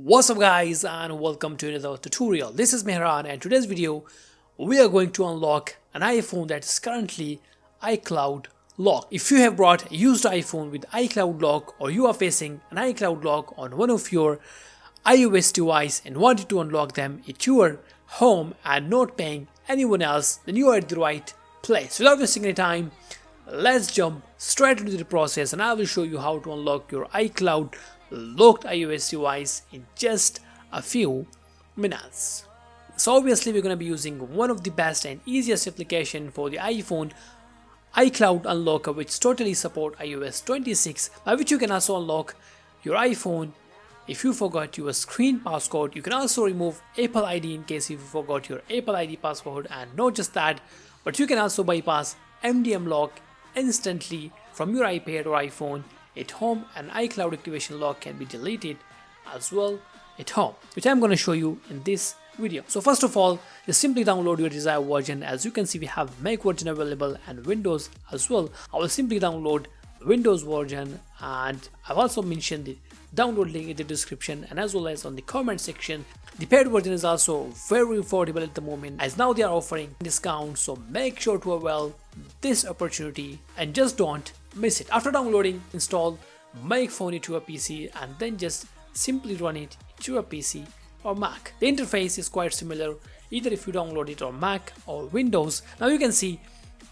What's up guys, and welcome to another tutorial. This is Mehran, and today's video we are going to unlock an iPhone that is currently iCloud locked. If you have brought a used iPhone with iCloud lock, or you are facing an iCloud lock on one of your iOS device and wanted to unlock them at your home and not paying anyone else, then you are at the right place. Without wasting any time, let's jump straight into the process and I will show you how to unlock your iCloud locked iOS device in just a few minutes. So obviously we're going to be using one of the best and easiest application for the iPhone, iCloud Unlocker, which totally support iOS 26, by which you can also unlock your iPhone if you forgot your screen passcode. You can also remove Apple ID in case if you forgot your Apple ID password, and not just that, but you can also bypass MDM lock instantly from your iPad or iPhone at home, and iCloud activation lock can be deleted as well at home, which I'm going to show you in this video. So first of all, just simply download your desired version. As you can see, we have Mac version available and Windows as well. I will simply download Windows version, and I've also mentioned the download link in the description and as well as on the comment section. The paid version is also very affordable at the moment, as now they are offering discounts, so make sure to avail this opportunity and just don't miss it. After downloading, install MagFone into a PC and then just simply run it to a PC or Mac. The interface is quite similar either if you download it on Mac or Windows. Now you can see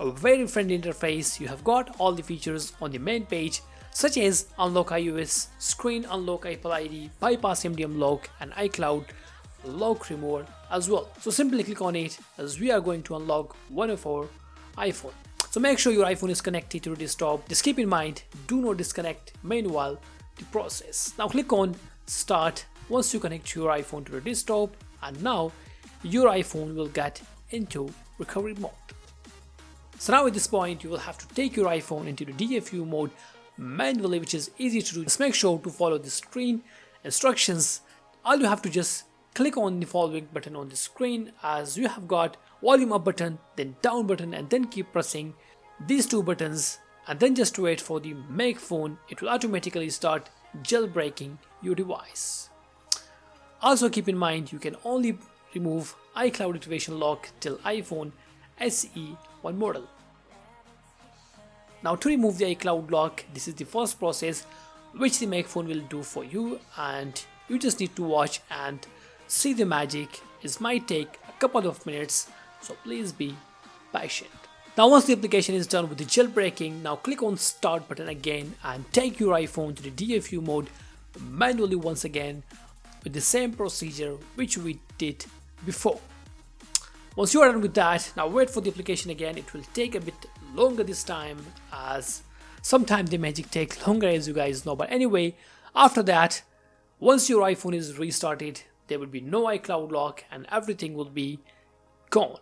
a very friendly interface. You have got all the features on the main page, such as unlock iOS, screen unlock Apple ID, bypass MDM lock, and iCloud lock remover as well. So simply click on it as we are going to unlock one of our iPhone. So make sure your iPhone is connected to the desktop. Just keep in mind, do not disconnect meanwhile the process. Now click on start once you connect your iPhone to the desktop, and now your iPhone will get into recovery mode. So now at this point you will have to take your iPhone into the DFU mode manually, which is easy to do. Just make sure to follow the screen instructions. All you have to just click on the following button on the screen, as you have got volume up button, then down button, and then keep pressing these two buttons and then just wait for the MagFone. It will automatically start jailbreaking your device. Also keep in mind, you can only remove iCloud activation lock till iPhone SE 1 model. Now to remove the iCloud lock, this is the first process which the MagFone will do for you, and you just need to watch and see the magic. It might take a couple of minutes, so please be patient. Now once the application is done with the jailbreaking, now click on start button again and take your iPhone to the DFU mode manually once again with the same procedure which we did before. Once you are done with that, now wait for the application again. It will take a bit longer this time, as sometimes the magic takes longer, as you guys know. But anyway, after that, once your iPhone is restarted, there will be no iCloud lock and everything will be gone.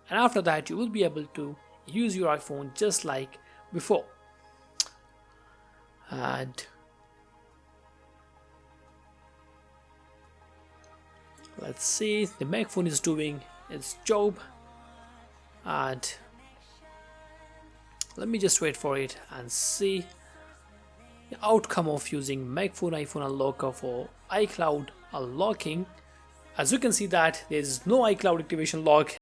And after that, you will be able to use your iPhone just like before. And let's see, the MagFone is doing its job, and let me just wait for it and see the outcome of using MagFone iPhone Unlocker for iCloud unlocking. As you can see that there is no iCloud activation lock